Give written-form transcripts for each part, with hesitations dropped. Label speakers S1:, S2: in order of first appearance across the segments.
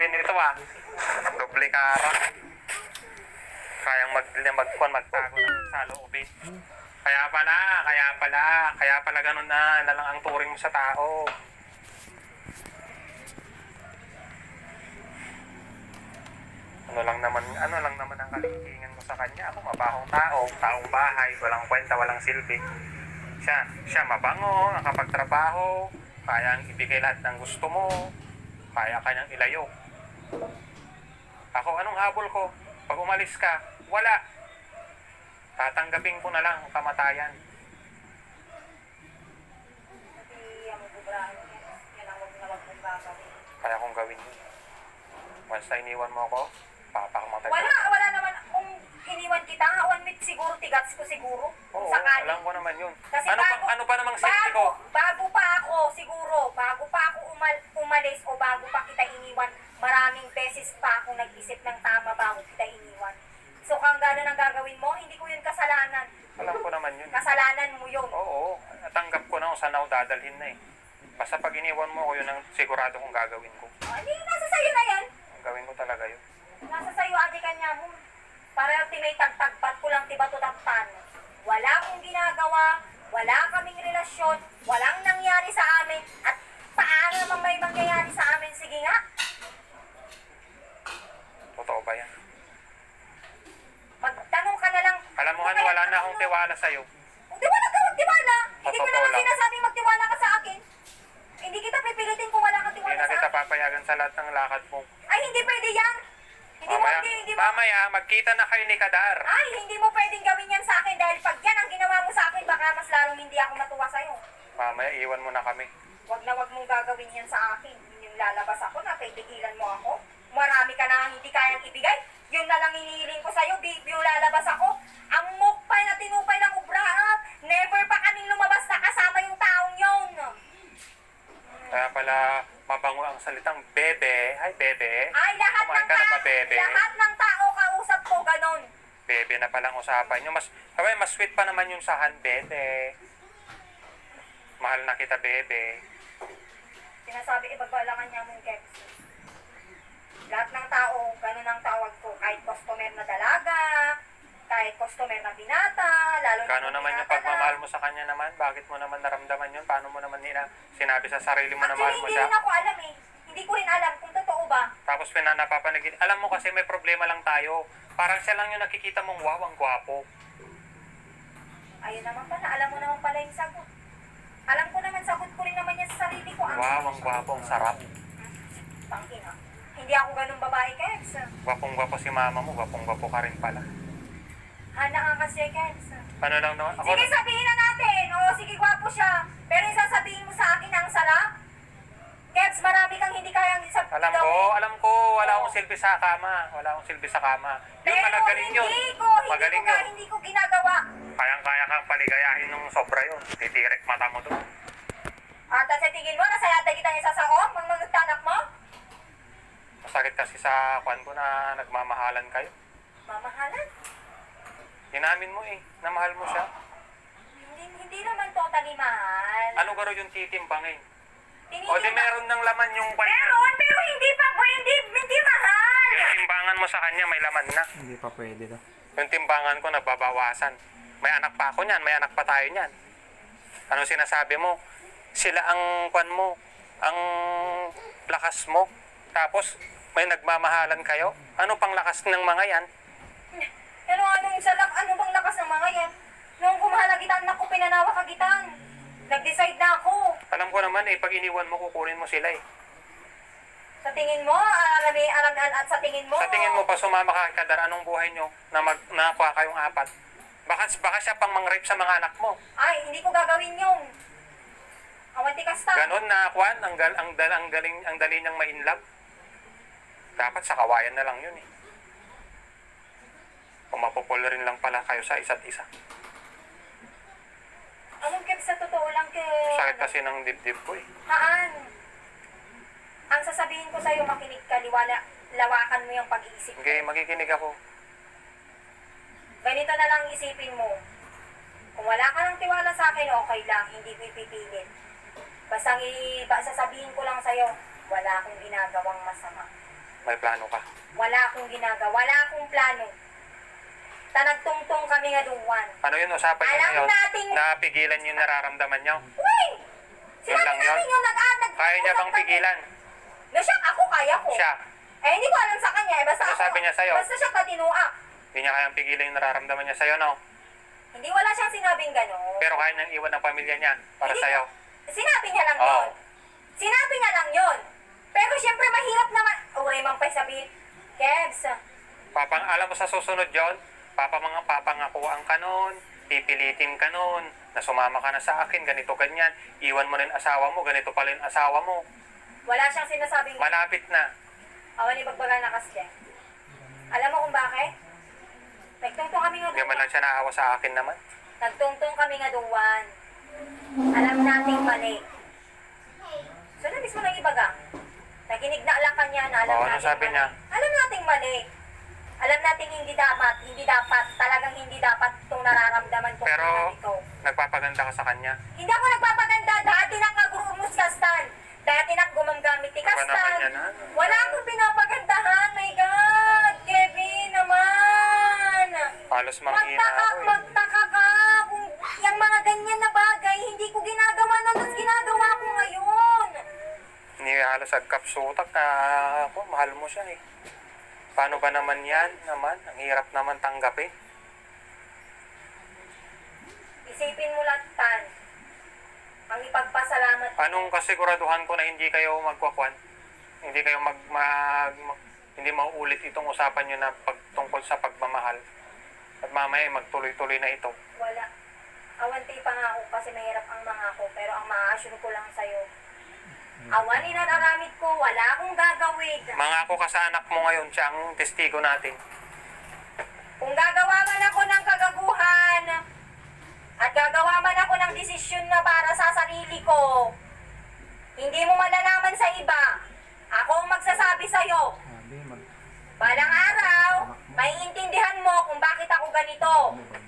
S1: din nito ah. Doble kara. Kayang magtago ng saloobin. Kaya pala ganun na lang ang turing mo sa tao. Ano lang naman ang kalikingan mo sa kanya. Ako mabahong taong bahay, walang kwenta, walang silbi. Siya mabango, nakapagtrabaho, kayang ibigay lahat ng gusto mo, kaya kanyang ilayo. Ako, anong habol ko? Pag umalis ka, wala. Tatanggapin ko na lang ang kamatayan. Kaya kong gawin yun. Once na iniwan mo ako, papakamatay.
S2: Wala naman. Kung iniwan kita, one-minute siguro, tigats ko siguro.
S1: Oo,
S2: sakali.
S1: alam ko naman yun.
S2: Kasi
S1: Ano pa namang silbi ko?
S2: Bago pa ako umalis o bago pa kita iniwan, maraming beses pa akong nag-isip ng tama bago kita iniwan. So kung gano'n ang gagawin mo, hindi ko yun kasalanan.
S1: Alam ko naman yun.
S2: Kasalanan mo yun.
S1: Oo, natanggap ko na kung saan ako dadalhin na eh. Basta pag iniwan mo ako, yun ang sigurado kong gagawin ko.
S2: Hindi, nasa sayo na yan.
S1: Gawin ko talaga yun.
S2: Nasa sayo, adi kanya mo. Para tinay-tagtagpat ko lang tiba tutagtan. Wala akong ginagawa, wala kaming relasyon, walang nangyari sa amin, at paano naman may mangyayari sa amin? Sige nga.
S1: Totoo ba yan?
S2: Magtanong ka na lang.
S1: Alam mo Han, wala na akong tiwala sa'yo.
S2: Magtiwala ka, magtiwala. Hindi ko
S1: Totoo
S2: naman
S1: lang.
S2: sinasabing magtiwala ka sa akin. Hindi kita pipilitin kung wala kang
S1: Hindi
S2: tiwala
S1: na
S2: sa
S1: kita
S2: akin.
S1: papayagan sa lahat ng lakad mo.
S2: Ay, hindi pwede yan. Hindi mo.
S1: Mamaya, magkita na kayo ni Kadar.
S2: Ay, hindi mo pwedeng gawin yan sa akin dahil pag yan ang ginawa mo sa akin, baka mas lalong hindi ako matuwa sa'yo.
S1: Mamaya, iwan mo na kami.
S2: Wag mong gagawin yan sa akin. Yung lalabas ako, napipigilan mo ako. Marami ka na hindi kayang ibigay. Yun na lang inihiling ko sa'yo, yung lalabas ako. Ang mukpay na tinupay ng ubrahan. Never pa kaming lumabas na kasama yung taong yun.
S1: Kaya pala, mabango ang salitang bebe. Hi, bebe.
S2: Ay,
S1: Kumain ka na ba, bebe?
S2: lahat ng tao kausap ko ganon.
S1: Bebe na palang usapan nyo. Mas sweet pa naman yung sahan, bebe. Mahal na kita, bebe.
S2: Sinasabi, ibagalangan niya mong Kex. Lahat ng tao, ganun ang tawag ko. Kahit customer na dalaga, kahit customer na binata, lalo na
S1: Kano naman yung pagmamahal mo sa kanya naman? Bakit mo naman naramdaman yun? Paano mo naman sinabi sa sarili mo na mahal mo
S2: Actually,
S1: siya?
S2: hindi rin ako alam eh. Hindi ko rin alam kung totoo ba.
S1: Tapos napapanagin. Alam mo kasi may problema lang tayo. Parang siya lang yung nakikita mong wow, ang gwapo.
S2: Ayun naman pala, alam mo naman pala yung sagot. Alam ko naman, sagot ko rin naman yan sa sarili ko.
S1: Wow, ang gwapo, ang sarap.
S2: Tangina. Hindi ako ganun babae, Kex.
S1: Gwapong-gwapo si mama mo, gwapong-gwapo ka rin pala.
S2: Hana ka kasi, Kex.
S1: Ano lang naman? Ako,
S2: Sige, sabihin na natin. Oo, sige, gwapo siya. Pero yung sasabihin mo sa akin ang sarap? Kex, marami kang hindi kayang
S1: alam ko, wala akong silbi sa kama. Wala akong silbi sa kama. Yun, magaling yun. Magaling yun.
S2: Hindi ko ginagawa.
S1: Kayang-kaya kang paligayahin ng sobra yun. Titirik mata mo doon.
S2: At sa tingin mo, nasayata kitang isa sa mga nagtanak mo?
S1: Masakit kasi sa kwan ko na nagmamahalan kayo.
S2: Mamahalan?
S1: Inamin mo eh, na mahal mo siya.
S2: Hindi naman totally mahal.
S1: Ano garo yung titimbangin?
S2: Tinigil
S1: O di meron ng laman yung kwan.
S2: Meron, pero hindi mahal.
S1: Yung timbangan mo sa kanya may laman na.
S3: Hindi pa pwede daw.
S1: Yung timbangan ko nababawasan. May anak pa ako niyan, may anak pa tayo niyan. Ano sinasabi mo? Sila ang kwan mo, ang lakas mo. Tapos may nagmamahalan kayo. Ano pang lakas ng mga yan?
S2: Pero ano bang lakas ng mga yan? Nung kumahalagitan na ko, pinanawa kagitan. Nag-decide na ako.
S1: Alam ko naman eh, pag iniwan mo, kukunin mo sila eh.
S2: Sa tingin mo, at sa tingin mo...
S1: Sa tingin mo pa sumama ka kay Kadar, anong buhay nyo na nakuha kayong apat? Baka siya pang mang-rape sa mga anak mo.
S2: Ay, hindi ko gagawin yung... Awanti kasta.
S1: Ganon na kwan, ang dali niyang ma-inlove. Dapat sa kawayan na lang yun eh. Kung mapopular rin lang pala kayo sa isa't isa.
S2: Anong Kev, sa totoo lang
S1: Sakit kasi ng dibdib ko eh.
S2: Haan. Ang sasabihin ko sa'yo, makinig ka, lawakan mo yung pag-iisip.
S1: Okay, magiginig ako.
S2: Ganito na lang isipin mo. Kung wala ka ng tiwala sa akin, okay lang, hindi ko ipipilit. Basta sasabihin ko lang sa'yo, wala akong ginagawang masama.
S1: May plano ka.
S2: Wala akong ginagawa. Wala akong plano. Tanagtungtong kami nga duwan.
S1: Ano yun, usapan niyo
S2: Alam
S1: ngayon?
S2: nating-
S1: Napigilan yung nararamdaman niyo?
S2: Uy!
S1: Yun
S2: Sinabi
S1: lang yun?
S2: namin yung nag-anag.
S1: Kaya niya bang pigilan?
S2: Na siya, ako kaya ko.
S1: Siya.
S2: Eh, hindi ko alam sa kanya. Eh, basta
S1: Ano
S2: ako.
S1: sabi niya sa'yo?
S2: Basta siya katinuak.
S1: Hindi niya kayang pigilan yung nararamdaman niya sa'yo, no?
S2: Hindi wala siyang sinabing gano'n.
S1: Pero kaya niyang iwan ang pamilya niya para
S2: Hindi
S1: sa'yo.
S2: Sinabi niya lang
S1: Oo.
S2: yun. Sinabi niya lang yun. Pero siyempre mahirap naman. Uray mang pa'y sabihin. Kebs,
S1: Alam mo sa susunod yon, papangakuan ka nun, pipilitin ka nun, na sumama ka na sa akin, ganito ganyan, iwan mo na yung asawa mo, ganito pala yung asawa mo.
S2: wala siyang sinasabing.
S1: Malapit na.
S2: Awan ni Bagbaga na kasi. Alam mo kung bakit? Nagtungtong kami nga
S1: Hindi man lang siya naawa sa akin naman.
S2: Nagtungtong kami nga duwan. Alam nating mali. So na mismo nang ibaga. Nakinig na ala kanya na alam
S1: Oo, ano
S2: nating
S1: sabi
S2: mali.
S1: niya?
S2: Alam nating mali. Alam nating hindi dapat, talagang hindi dapat itong nararamdaman ko
S1: Pero,
S2: ito.
S1: nagpapaganda ka sa kanya.
S2: Hindi ako nagpapaganda, dati nakagurumos kastan. Dati gumamgamit ni
S1: Iba naman
S2: kastan.
S1: yan, ha?
S2: Wala akong pinapagandahan, my God! Kevin naman!
S1: Halos manghina ako eh.
S2: Magtaka ka kung yung mga ganyan na bagay, hindi ko ginagawa na, tapos ginagawa ko ngayon.
S1: Hindi halos agkapsutak na ako, mahal mo siya eh. Paano ba naman yan naman? Ang hirap naman tanggapin.
S2: Isipin mo lang, Tan. Ang ipagpasalamat ko.
S1: Anong kasiguraduhan ko na hindi kayo magkakwan? Hindi kayo hindi mauulit itong usapan nyo na pagtungkol sa pagmamahal. At mamaya magtuloy-tuloy na ito.
S2: Wala. Awanti pa nga ako kasi mahirap ang mga ako. Pero ang ma-assure ko lang sa'yo, awan inararamid ko, wala akong gagawin.
S1: Mga ako ka sa anak mo ngayon, siya ang testigo natin.
S2: Kung gagawa man ako ng kagaguhan, at gagawa man ako ng desisyon na para sa sarili ko, hindi mo malalaman sa iba. Ako ang magsasabi sa'yo. Balang araw, maiintindihan mo kung bakit ako ganito.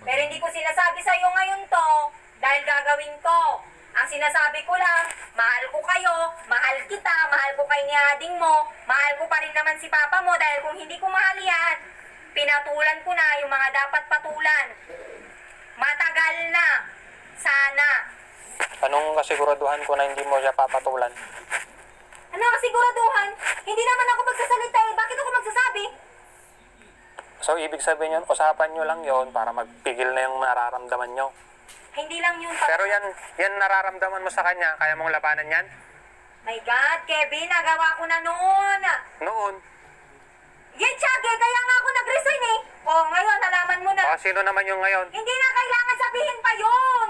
S2: Pero hindi ko sinasabi sa'yo ngayon to dahil gagawin ko. Ang sinasabi ko lang, mahal ko kayo, mahal kita, mahal ko kay ni ading mo, mahal ko pa rin naman si papa mo dahil kung hindi ko mahal yan, pinatulan ko na yung mga dapat patulan. Matagal na. Sana.
S1: Anong kasiguraduhan ko na hindi mo siya papatulan?
S2: Ano ang siguraduhan? Hindi naman ako magsasalita eh. Bakit ako magsasabi?
S1: So, ibig sabihin yun, usapan nyo lang yon para magpigil na yung nararamdaman nyo.
S2: Hindi lang yun.
S1: Pero yan nararamdaman mo sa kanya, kaya mong labanan yan?
S2: My God, Kevin, nagawa ko na noon.
S1: Noon.
S2: Yan, Chage, kaya nga ako nag-resign eh. O, ngayon, nalaman mo na.
S1: Sino naman yung ngayon?
S2: Hindi na kailangan sabihin pa yun.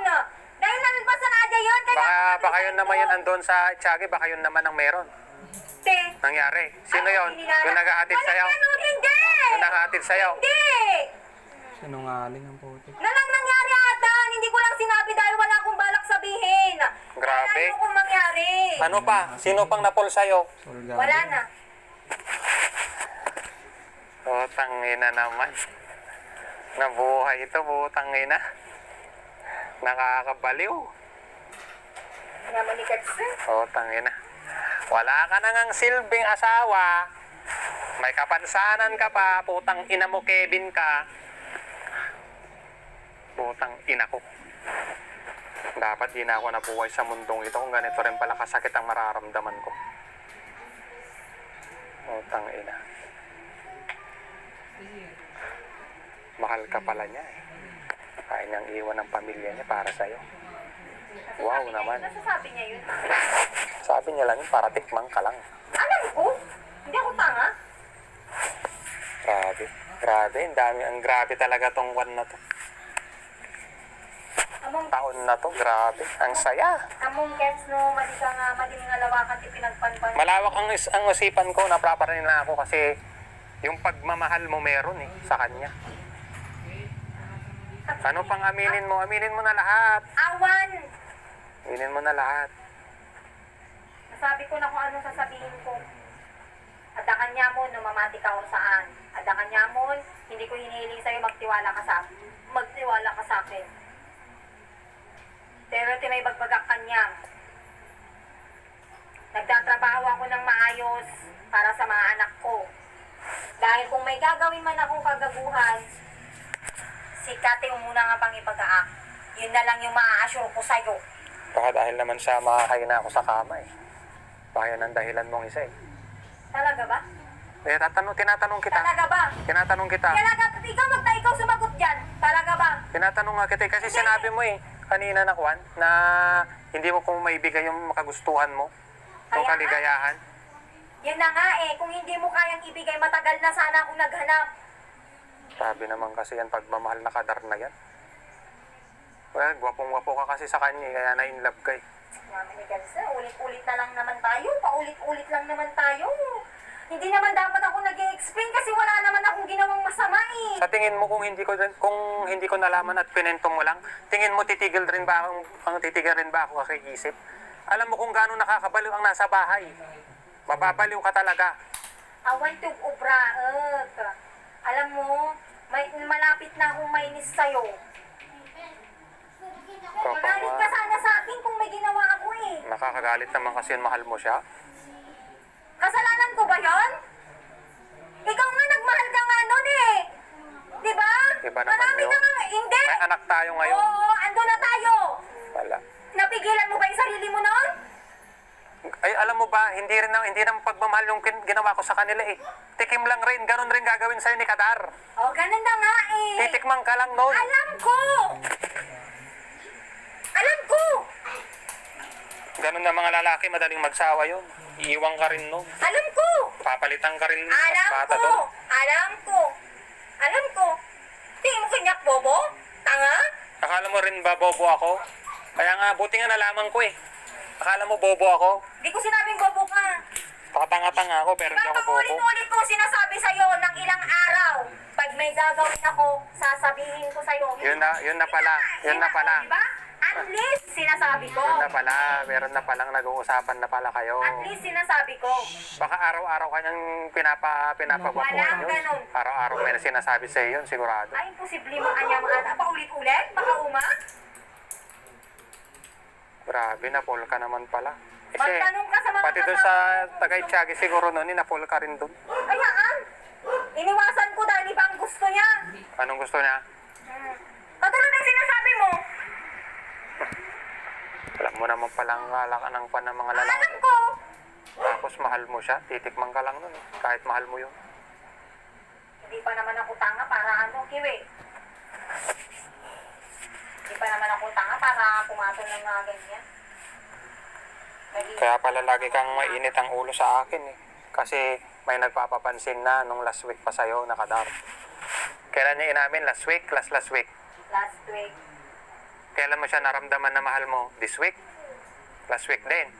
S2: Dahil nalabas na Nadia yun. Kaya
S1: Baka yun naman yan andun sa Tiyago, baka yun naman ang meron.
S2: Te.
S1: Nangyari. Sino yun? Yung nag-aatid
S2: Walang
S1: sa'yo?
S2: ganun, hindi.
S1: Yung nag-aatid sa'yo?
S2: Hindi.
S3: Sinungaling ang putik.
S2: Nalang nangyari ata. Hindi ko lang sinabi dahil wala akong balak sabihin.
S1: Grabe.
S2: Kaya ayokong mangyari.
S1: Ano pa? Sino pang napol sa'yo?
S3: Solgado.
S2: Wala na.
S1: Tangina naman. Nabuhay ito, tangina. Nakakabaliw.
S2: Naman ni Katsu.
S1: Tangina. Wala ka na ngang silbing asawa. May kapansanan ka pa. Putang ina mo, Kevin ka. Putang ina ko. Dapat di na ako nabuhay sa mundong ito kung ganito rin pala kasakit ang mararamdaman ko. Putang ina. Mahal ka pala niya eh. Kaya niyang iwan ang pamilya niya para sa'yo. Wow naman.
S2: Nasasabi niya yun.
S1: Sabi niya lang yun para tikmang ka lang.
S2: Alam ko. Hindi ako tanga.
S1: Grabe. Grabe. Ang grabe talaga tong one na to.
S2: Among
S1: Taon na to. Grabe. Ang saya.
S2: among gets no, madi ka nga, madi nga lawakan ti pinagpanpan.
S1: Malawak ang isipan ko. Napaparin na ako kasi yung pagmamahal mo meron eh sa kanya. Ano pang aminin mo? Aminin mo na lahat.
S2: Awan!
S1: Aminin mo na lahat.
S2: Nasabi ko na kung anong sasabihin ko. Adakan niya mo, namamati ka kung saan. Adakan niya mo, hindi ko hinihiling sa'yo magtiwala ka sa akin. Pero may bagbagak kanya. Nagtatrabaho ako ng maayos para sa mga anak ko. may gagawin man akong kagaguhan, si Kate yung muna nga pang ipag-aak. Yun na lang yung maa-assure ko sa'yo.
S1: Baka dahil naman sa makakaina ako sa kama eh. Baka yan ang dahilan mong isa eh.
S2: Talaga ba?
S1: Eh, tinatanong kita.
S2: Talaga ba?
S1: Tinatanong kita.
S2: Talaga, ikaw sumagot dyan. Talaga ba?
S1: Tinatanong nga kita eh. Kasi sinabi mo eh, kanina na Kwan, na hindi mo kung maibigay yung makagustuhan mo. Yung
S2: Kaya nga.
S1: kaligayahan.
S2: Yan na nga eh, kung hindi mo kayang ibigay, matagal na sana akong naghanap.
S1: Sabi naman kasi yan, pagmamahal na kadar na yan. Well, gwapong-gwapo ka kasi sa kanya eh, kaya na-inlove ka eh.
S2: Mami ni Gansa, ulit-ulit na lang naman tayo. Paulit-ulit lang naman tayo. Hindi naman dapat ako nag-explain kasi wala naman akong ginawang masama eh.
S1: Sa tingin mo kung hindi ko nalaman at pinento mo lang, tingin mo titigil rin ba ako kakiisip? Alam mo kung gaano nakakabaliw ang nasa bahay. Mababaliw ka talaga.
S2: Awan tug ubraet. Alam mo, malapit na akong mainis sa'yo. Magalit ka sana sa akin kung may ginawa ako eh.
S1: Nakakagalit naman kasi yun, mahal mo siya.
S2: Kasalanan ko ba yon? Ikaw nga nagmahal ka nga nun eh. Di ba?
S1: Iba naman
S2: Marami
S1: yun.
S2: ka nga, hindi.
S1: May anak tayo ngayon.
S2: Oo, ando na tayo.
S1: Wala.
S2: Napigilan mo ba yung sarili mo nun?
S1: Ay, alam mo ba, hindi naman pagmamahal yung ginawa ko sa kanila eh. Tikim lang rin, ganun rin gagawin sa'yo ni Kadar.
S2: Oh, ganun na nga eh.
S1: Titikman ka lang nun.
S2: Alam ko. Alam ko.
S1: Ganun na mga lalaki, madaling magsawa yun. Iiwang ka rin nun.
S2: Alam ko.
S1: Papalitan ka rin mas
S2: Alam
S1: bata
S2: ko.
S1: doon.
S2: Alam ko. Alam ko. Tingin mo kanyak, bobo? Tanga?
S1: Akala mo rin ba bobo ako? Kaya nga, buti nga nalaman ko eh. Akala mo bobo ako?
S2: Di ko sinabing bobo ka.
S1: Pakatanga-tanga ako, pero hindi
S2: Diba
S1: ako bobo.
S2: paulit-ulit ko sinasabi sa'yo ng ilang araw. Pag may gagawin ako, sasabihin ko sa'yo.
S1: Yun na pala.
S2: Diba? At least sinasabi ko.
S1: Yun na pala, meron na palang nag-uusapan na pala kayo.
S2: At least sinasabi ko.
S1: Baka araw-araw kanyang pinapagwapuan
S2: Walang
S1: yun.
S2: ganun.
S1: Araw-araw may sinasabi sa yun, sigurado.
S2: Ay, imposible mo kanya mga paulit-ulit? Makauma?
S1: Grabe, napol ka naman pala. Kasi,
S2: Magtanong ka sa mga
S1: pati doon sa Tagaytiyagi siguro noon, napol ka rin doon.
S2: Kayaan. Iniwasan ko dahil iba ang gusto niya.
S1: Anong gusto niya?
S2: Katulad ng sinasabi mo.
S1: Alam mo naman palang ngalakan ng pan ng mga lalaki.
S2: Alam ko.
S1: Tapos mahal mo siya, titikman ka lang nun eh. Kahit mahal mo yun.
S2: Hindi pa naman ako tanga para Kiwi. Hindi pa naman ako tanga para pumatol ng mga ganyan.
S1: Kaya pala lagi kang mainit ang ulo sa akin eh. Kasi may nagpapapansin na nung last week pa sa'yo, Nakadar. Kailan niya inamin? Last week? Last week.
S2: Last week.
S1: Kailan mo siya naramdaman na mahal mo? This week? Last week din.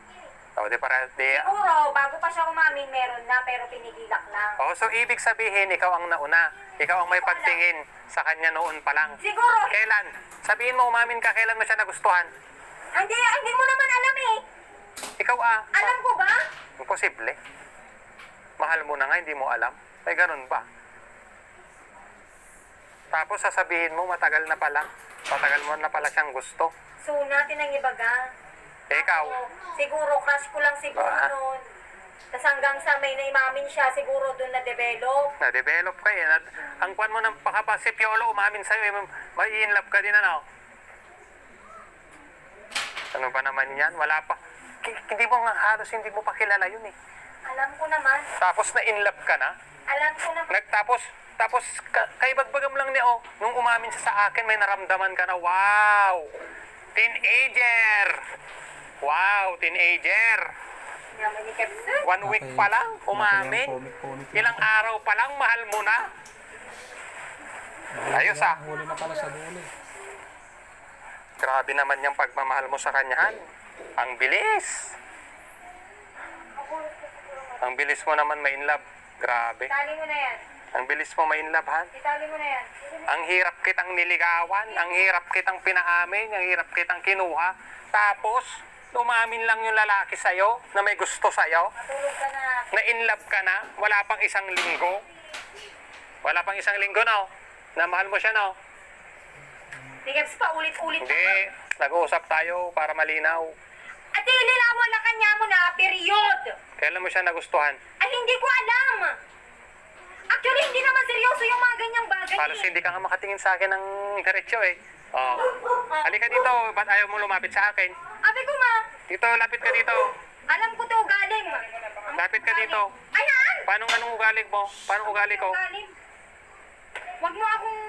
S1: O, di para,
S2: Siguro, bago pa siya umamin, meron na, pero pinigilak lang.
S1: Oh, so ibig sabihin, ikaw ang nauna. Ikaw ang may pagtingin sa kanya noon pa lang.
S2: Siguro,
S1: Kailan? Sabihin mo, umamin ka, kailan mo siya nagustuhan?
S2: hindi mo naman alam eh.
S1: Ikaw
S2: Alam ko ba?
S1: Imposible. Mahal mo na nga, hindi mo alam. Ay, ganun ba? Tapos sasabihin mo, matagal na pala. Matagal mo na pala siyang gusto.
S2: So, natin ang ibaga.
S1: Ikaw,
S2: Siguro, crush ko lang siguro noon. Tapos hanggang sa may naimamin siya, siguro doon na-develop.
S1: na-develop ka eh. Ang kwan mo ng pakapasip, Piolo, umamin sa'yo, eh, may in-love ka din, ano? Ano ba naman yan? Wala pa. Hindi mo nga halos, hindi mo pa kilala yun eh.
S2: Alam ko naman.
S1: Tapos na-in-love ka na?
S2: Alam ko naman.
S1: Tapos kay bagbagam lang ni nung umamin siya sa akin, may naramdaman ka na, wow! Teenager! Wow, teenager!
S2: Yaman ni Kepser.
S1: 1 week pa lang, umamin. Ilang araw pa lang, mahal mo na. Ayos ah.
S3: Huli na pala sa dulo.
S1: Grabe naman yung pagmamahal mo sa kanyahan. Ang bilis. Ang bilis mo naman ma-in love. Grabe.
S2: Itali mo na yan.
S1: Ang bilis mo ma-in love, Han.
S2: Itali mo na yan.
S1: Ang hirap kitang niligawan, ang hirap kitang pinaamin, ang hirap kitang kinuha. Tapos, umamin lang yung lalaki sa'yo na may gusto sa'yo.
S2: Matulog ka na.
S1: Na in love ka na, wala pang isang linggo. Wala pang isang linggo, no? Na mahal mo siya, no?
S2: Si Keps pa, ulit-ulit
S1: Hindi, nag-uusap tayo para malinaw.
S2: At ililawal na kanya mo na, period.
S1: Kailan mo siya nagustuhan?
S2: Ay, hindi ko alam. Actually, hindi naman seryoso yung mga ganyang bagay.
S1: Halos hindi ka nga makatingin sa akin ng diretsyo eh. Oh. Halika dito, ba't ayaw mo lumapit sa akin?
S2: Abi ko ma,
S1: Dito, lapit ka dito.
S2: alam ko to galing.
S1: Lapit ka dito.
S2: Ayan!
S1: Anong ugali mo? Paano ugali ko?
S2: Galing. Wag mo akong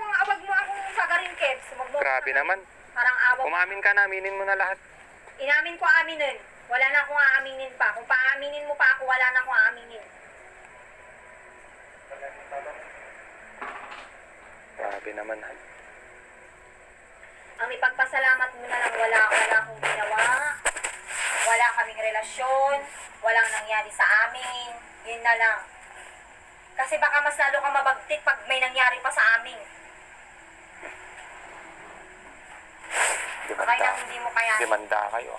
S2: sagarin, Kebs. Wag mo
S1: Grabe naman.
S2: Parang awa.
S1: Umamin ka na, aminin mo na lahat.
S2: Inamin ko aminin. Wala na akong aaminin pa. Kung paaminin mo pa ako, wala na akong aaminin.
S1: Grabe naman.
S2: Ang ipagpasalamat mo na lang, wala akong ginawa. Wala kaming relasyon. Walang nangyari sa amin. Yun na lang. Kasi baka mas lalo ka mabagtit pag may nangyari pa sa amin. Kaya nang hindi mo kaya.
S1: Demanda kayo.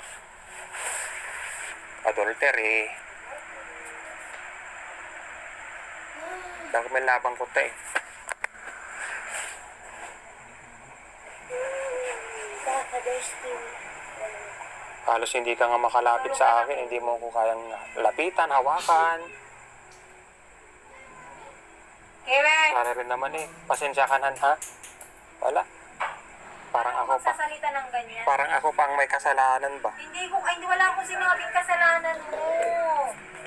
S1: Adultery. Dahil may labang ko eh. Halos hindi ka nga makalapit sa akin, hindi mo ko kayang lapitan, hawakan.
S2: Kewe!
S1: Para rin naman eh. Pasensya ka na, ha? Wala. Parang ako pa.
S2: Magsasalita ng ganyan.
S1: Parang ako pang may kasalanan ba?
S2: Hindi wala akong sinabing kasalanan mo.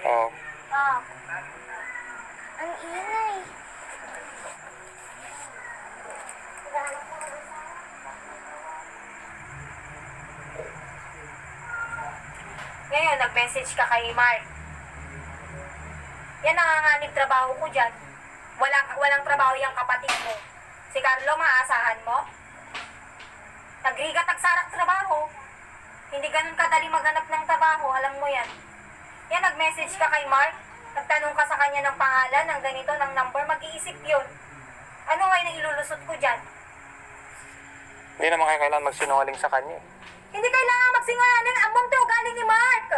S1: Oo.
S2: Ah. Ang ingay. Ngayon, nag-message ka kay Mark. Yan nanganganib trabaho ko dyan. Walang trabaho yung kapatid mo. Si Carlo, maaasahan mo? Nagrigat tagsarak trabaho. Hindi ganun kadali maghanap ng trabaho, alam mo yan. Yan, nag-message ka kay Mark. Nagtanong ka sa kanya ng pangalan, ng ganito, ng number, mag-iisip yun. Ano ngayon ang ilulusot ko dyan?
S1: Hindi naman kayo kailangan magsinungaling sa kanya eh.
S2: Hindi kailangan magsinungaling. Ang bumte ugali ni Mark.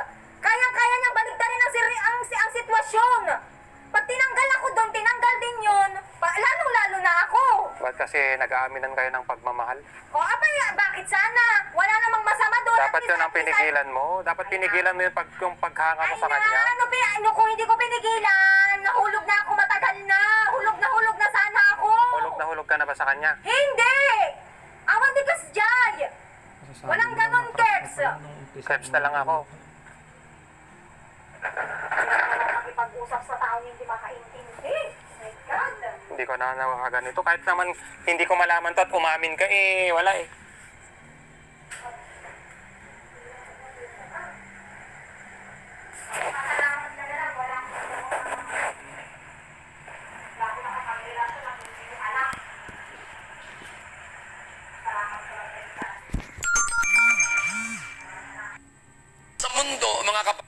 S2: Kayang-kaya niyang baligtarin ang sitwasyon. Pag tinanggal ako doon, tinanggal din yun. Lalong-lalo na ako.
S1: Ba't kasi nag-aaminan kayo ng pagmamahal?
S2: O, abay, bakit sana? Wala namang masama doon.
S1: Dapat yun ang pinigilan mo. Dapat pinigilan mo yung paghanga mo sa kanya.
S2: Ano kung hindi ko pinigilan? Nahulog na ako matagal na. Hulog na sana ako.
S1: Hulog na ba sa kanya?
S2: Hindi! Awan di kas Jay! Walang ganon, Kebs.
S1: Krebs na lang ako.
S2: Makipag-usap sa taong hindi makaintindi. My God!
S1: Hindi ko na nawagan ito. Kahit naman hindi ko malaman to at umamin ka eh. Wala eh.
S2: Pasalamat ka na lang, wala akong wala akong nakapagrelasyon at hindi ko anak. Salamat sa pagkakita.
S4: Sa mundo, mga kapatid.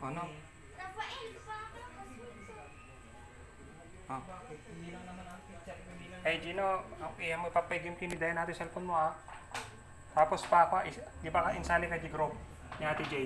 S3: Ano? Ah. Eh, Gino, okay, mo ipapay-game tinidayan natin cellphone mo, ah. Tapos pa ako, di ba insali ka di group ni Ate Jane?